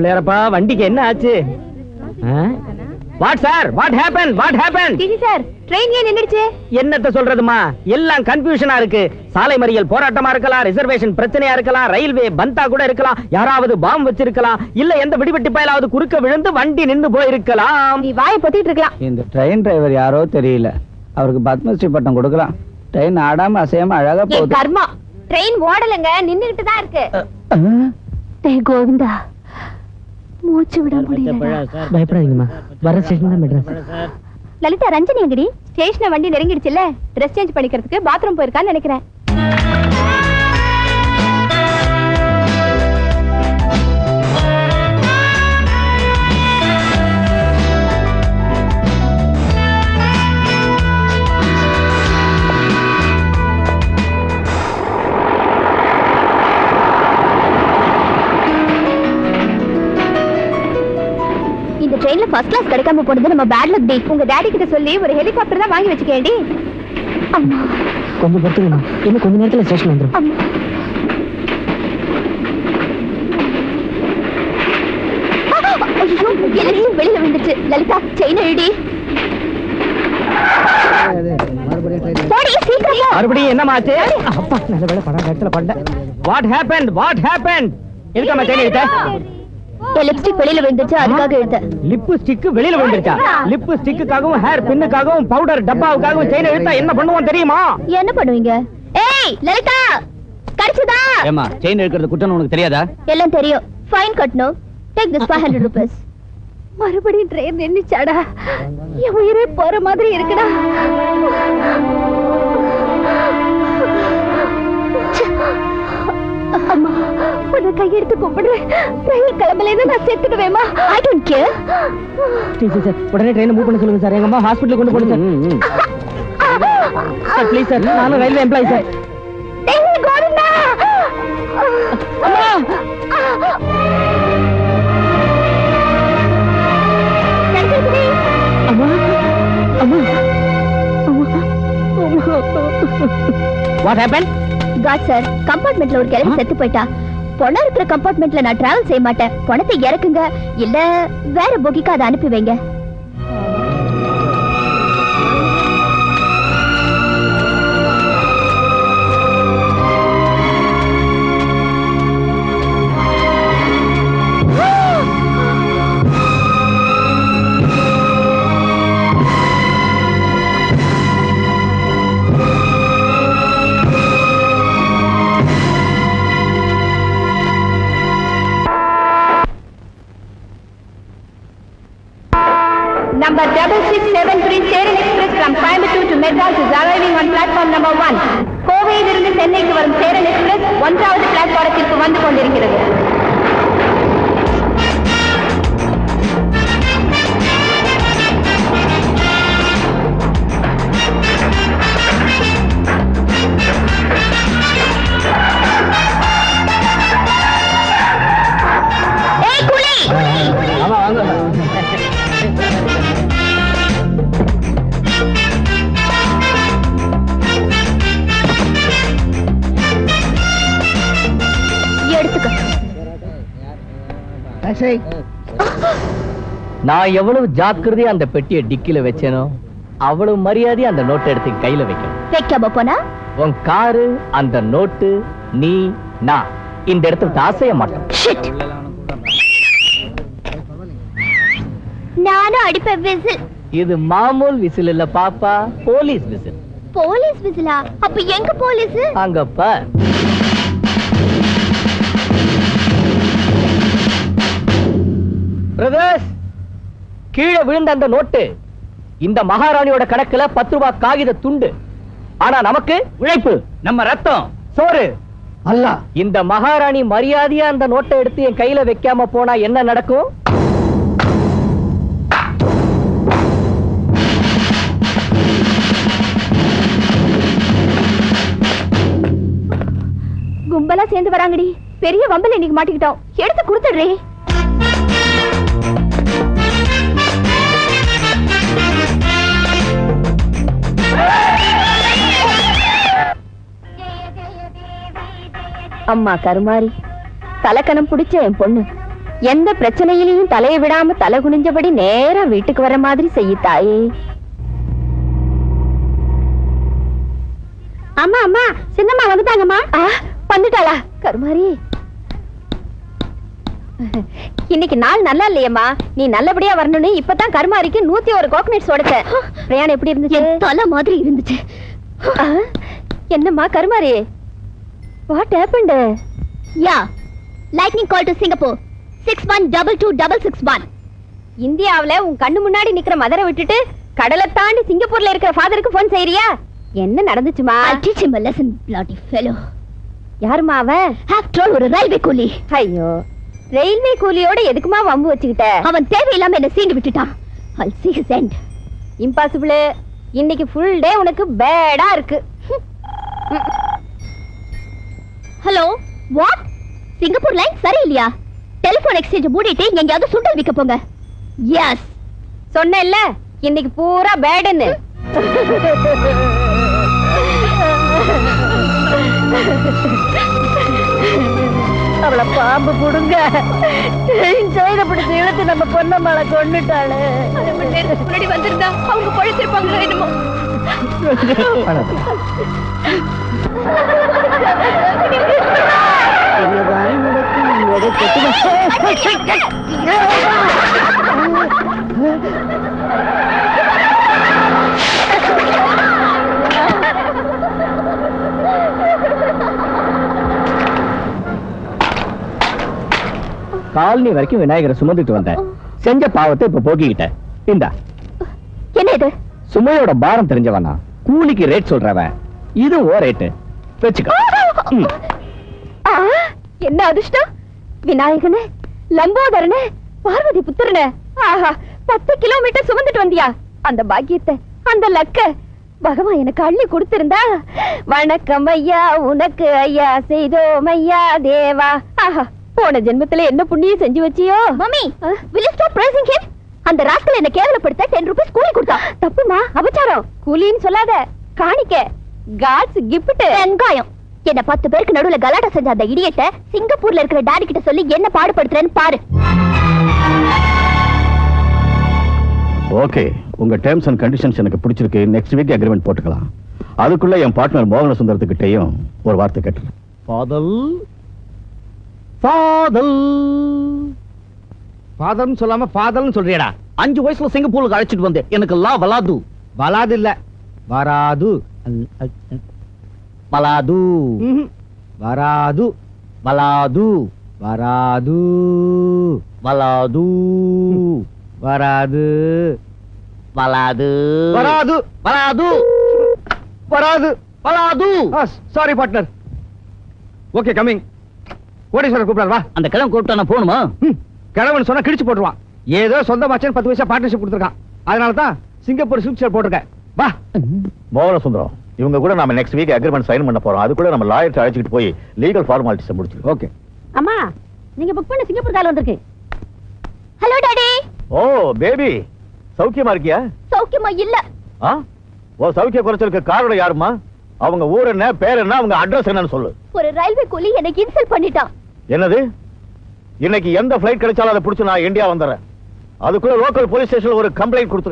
பிள்ளையாரப்பா, வண்டிக்கு என்ன ஆச்சு? What sir, what happen, what happen? TT sir, train ஏன் நின்னுடுச்சு? என்னத்த சொல்றதுமா, எல்லாம் கன்ஃபியூஷனா இருக்கு. சாலை மறியல் போராட்டமா இருக்கலாம், ரிசர்வேஷன் பிரச்சனையா இருக்கலாம், ரயில்வே பந்தா கூட இருக்கலாம், யாராவது பாம் வச்சிருக்கலாம், இல்ல எந்த விடிவெட்டி பயலாவது குறுக்க விழுந்து வண்டி நின்னு போயிருக்கலாம். நீ வாயை பொத்திட்டு இருக்கலாம். இந்த ட்ரெயின் டிரைவர் யாரோ தெரியல, அவருக்கு பத்மஸ்ரீ பட்டம் கொடுக்கலாம். ட்ரெயின் ஆடாம அசையாம அழகா போகுது. கர்மா, ட்ரெயின் ஓடலங்க, நின்னுட்டு தான் இருக்கு. டேய் கோவிந்தா, மூச்சு விட முடியல. பயப்படாதீங்கம்மா, வர ஸ்டேஷன் தான் மெட்ராஸ். லலிதா, ரஞ்சனி எங்கடி? ஸ்டேஷன்ல வண்டி நெருங்கிடுச்சுல, ட்ரெஸ் சேஞ்ச் பண்ணிக்கிறதுக்கு பாத்ரூம் போயிருக்கான்னு நினைக்கிறேன். ட்ரெயின்ல ஃபர்ஸ்ட் கிளாஸ் கிடைக்காம போனது நம்ம பேட் லக் டி. உங்க டாடி கிட்ட சொல்லி ஒரு ஹெலிகாப்டர் தான் வாங்கி வச்சுக்கேடி. அம்மா கொஞ்சம் பொறுத்துங்கம்மா, இன்னும் கொஞ்ச நேரத்துல ஸ்டேஷன் வந்துரும். ஐயோ, எல்லாம் வெளியில விழுந்துச்சு. லலிதா, செயின் எழுடி. மறுபடியும் என்னமாச்சு? அப்பா, நல்ல வேளை படம் இடத்துல பண்ட. What happened, what happened? எதுக்காம செயின் எடுத்த? லிப்ஸ்டிக் வெளியில விழுந்துச்சு, அதுக்காக எடுத்தேன். லிப்ஸ்டிக் வெளியில விழுந்துச்சா? லிப்ஸ்டிக்குக்காகவும் ஹேர் பின்னுக்காகவும் பவுடர் டப்பாவுக்காகவும் செயின் எடுத்தா என்ன பண்ணுவோம் தெரியுமா? என்ன பண்ணுவீங்க? ஏய் லலிதா, கடிச்சதா? ஏமா, செயின் எடுக்கிறது குற்றம் உனக்கு தெரியாதா? எல்லாம் தெரியும். ஃபைன் கட்டணும். Take this 500 rupees. மறுபடியும் ட்ரெயின் நின்னுச்சாடா, என் உயிரே போற மாதிரி இருக்குடா. அம்மா, உன்னை கையெடுத்து கும்பிடுறேன். ரயில் கிளம்பலைன்னா நான் செத்துடுவேமா? I don't care. சார், உடனே ட்ரெயினை மூவ் பண்ண சொல்லுங்க சார். எங்க அம்மா ஹாஸ்பிட்டல் கொண்டு போடுங்க சார். ப்ளீஸ் சார், நானும் ரயில்வே எம்ப்ளாயி சார். டேய் கோவிந்தா, அம்மா வாட் ஹேப்பன்? காட் சார், கம்பார்ட்மெண்ட்ல ஒரு கிழவி செத்து போயிட்டா. பணம் இருக்கிற கம்பார்ட்மெண்ட்ல நான் டிராவல் செய்ய மாட்டேன். பணத்தை இறக்குங்க, இல்ல வேற போகிக்கு அதை அனுப்பி வைங்க. Number 6673 Seran Express from Coimbatore to Madras is arriving on platform number 1. கோவையிலிருந்து சென்னைக்கு வரும் சேரன் எக்ஸ்பிரஸ் 1வது பிளாட்பாரத்திற்கு வந்து கொண்டிருக்கிறது. ஏய் குலி, ஆமா வாங்க. நான் எவ்வளவு ஜாக்கிரதையா அந்த பெட்டியை டிக்கில வச்சேனோ அவ்வளவு மரியாதை அந்த நோட்டை எடுத்து கையில வைக்கணும். வைக்காம போனா உன் காரு, அந்த நோட்டு, நீ, நான் இந்த இடத்துல ஆசைய மாட்டோம். நானும் அடிப்பேன் விசில். இது மாமூல் விசில் இல்ல பாப்பா, போலீஸ் விசில். போலீஸ் விசிலா? அப்ப எங்க போலீஸ்? அங்கப்பா. பிரதர்ஸ், கீழே விழுந்த அந்த நோட்டு இந்த மகாராணியோட கணக்குல 10 ரூபாய் காகித துண்டு. ஆனா நமக்கு உழைப்பு, நம்ம ரத்தம், சோறு அல்ல. இந்த மகாராணி மரியாதையா அந்த நோட்டை எடுத்து என் கையில வைக்காம போனா என்ன நடக்கும்? கும்பலா சேர்ந்து வராங்கடி, பெரிய வம்பல இன்னைக்கு மாட்டிக்கிட்டோம். எடுத்து கொடுத்துடுறே. அம்மா கருமாரி, தலக்கணம் பிடிச்ச என் பொண்ணு எந்த பிரச்சனையிலையும் தலையை விடாம தலை குனிஞ்சபடி நேரா வீட்டுக்கு வர மாதிரி செய்ய தாயே. அம்மா அம்மா சின்னம்மா வந்துட்டாங்கம்மா. வந்துட்டாளா கருமாரி? இன்னைக்கு நாள் நல்லா இல்லையம்மா. நீ நல்லபடியா வரணும்னு இப்பதான் கருமாரிக்கு 101 கோகனட்ஸ் உடைச்ச. பிரயாணம் எப்படி இருந்துச்சு? தலை மாதிரி இருந்துச்சு. என்னம்மா Karumari? What happened? Yeah lightning call to Singapore 61226661. இந்தியாவுல உன் கண்ணு முன்னாடி நிக்கிற மதரை விட்டுட்டு கடலை தாண்டி சிங்கப்பூர்ல இருக்கிற ஃபாதருக்கு போன் செய்யறியா? என்ன நடந்துச்சுமா? teach him a lesson, bloody fellow. யாருமா அவன்? After all, ஒரு ரயில்வே கூலி. ஐயோ, ரயில்வே கூலியோட எதுக்குமா வம்பு வச்சுக்கிட்ட? அவன் தேவையில்லாம என்ன சீண்டு விட்டுட்டான். I'll see his end. Impossible. இன்னைக்கு ஃபுல் டே உனக்கு பேடா இருக்கு. Hello, what? சிங்கப்பூர் லைன் சரியில்லையா? டெலிபோன் எக்ஸ்சேஞ்ச் மூடிட்டு எங்கயாவது சுண்டல் விற்க போங்க. எஸ், சொன்னேன்ல இன்னைக்கு பூரா பேடுன்னு. அவளை பாம்பு புடுங்க செய்த பிடிச்சி இழுத்து நம்ம பொண்ணம்மாளை கொண்டுட்டாளு. முன்னாடி வந்திருந்தா அவங்க பழிச்சிருப்பாங்களோ என்னமோ. காலனி வரைக்கும் விநாயகரை சுமந்துட்டு வந்தேன். செஞ்ச பாவத்தை இப்ப போக்கிக்கிட்ட. இந்தா என்ன இது? சுமையோட பாரம் தெரிஞ்சவனா, கூலிக்கு ரேட் சொல்றவன். இது ஓ ரேட்டு வச்சுக்க. ஆ, என்ன அதிர்ஷ்டம்! விநாயகனே, லம்போதரனே, பார்வதி புத்திரனே, ஆஹா 10 கிலோமீட்டர் சுமந்துட்டு வந்தியா? அந்த பாக்கியத்தை, அந்த லக்க பகவான் எனக்கு அள்ளி கொடுத்திருந்தா. வணக்கம் ஐயா, உனக்கு ஐயா செய்தோம் ஐயா தேவா. ஆஹா, போன ஜென்மத்துல என்ன புண்ணியம் செஞ்சு வச்சியோ? Mummy, will you stop praising him? அந்த ராஸ்கல் என்ன கேவலப்படுத்த 10 ரூபீஸ் கூலி கொடுத்தா. தப்புமா, அபச்சாரம். கூலின்னு சொல்லாத, காணிக்க, காட்ஸ் கிஃப்ட். வெங்காயம். என்ன 10 பேருக்கு நடுவுல கலாட்டா செஞ்ச அந்த இடியட்ட சிங்கப்பூர்ல இருக்கிற டாடி கிட்ட சொல்லி என்ன பாடுபடுத்துறேன்னு பாரு. ஓகே, உங்க டேர்ம்ஸ் அண்ட் கண்டிஷன்ஸ் எனக்கு பிடிச்சிருக்கு. நெக்ஸ்ட் வீக் அக்ரிமெண்ட் போட்டுக்கலாம். அதுக்குள்ள என் பார்ட்னர் மோகன சுந்தரத்துக்கிட்டையும் ஒரு வார்த்தை கேட்டுறேன். ஃபாதல் ஃபாதல் ஃபாதர்னு சொல்லாம ஃபாதர்னு சொல்றியடா. 5 வயசுல சிங்கப்பூருக்கு அழைச்சிட்டு வந்தேன். எனக்கு லா வலாது. வலாது இல்ல, வராது. வலாது வராது. வலாது வராது. வலாது வராது. வலாது வராது. வராது வராது. வராது. Sorry partner. Okay, coming. கோடீஸ்வரர் கூப்பிடாரு, வா. அந்த கிழமை கூப்பிட்டா நான் போகணுமா? கிழவன் சொன்னா கிழிச்சு போட்டுருவான். ஏதோ சொந்த மச்சான் 10 பைசா பார்ட்னர்ஷிப் கொடுத்துருக்கான். அதனால தான் சிங்கப்பூர் சில்க் ஷர்ட் போட்டிருக்கேன். வா. மோகன சுந்தரம், இவங்க கூட நம்ம நெக்ஸ்ட் வீக் அக்ரிமெண்ட் சைன் பண்ண போறோம். அதுக்குள்ள நம்ம லாயர் அழைச்சிட்டு போய் லீகல் ஃபார்மாலிட்டிஸ் முடிச்சிருக்கோம். ஓகே. அம்மா, நீங்க புக் பண்ண சிங்கப்பூர் கால் வந்திருக்கு. Hello daddy. ஓ பேபி, சௌக்கியமா இருக்கியா? சௌக்கியமா இல்ல. ஓ சௌக்கிய குறைச்சலுக்கு காரணம் யாருமா? அவங்க ஊர் என்ன, பேர் என்ன, அவங்க அட்ரஸ் என்னன்னு சொல்லு. ஒரு ரயில்வே கூலி எனக்கு இன்சல்ட் பண்ணிட்டான். என்னது? இன்னைக்கு எந்த பிளைட் கிடைச்சாலும் அதை பிடிச்சு நான் இந்தியா வந்துடுறேன். அதுக்குள்ள லோக்கல் போலீஸ் ஸ்டேஷன்ல ஒரு கம்ப்ளைண்ட் கொடுத்து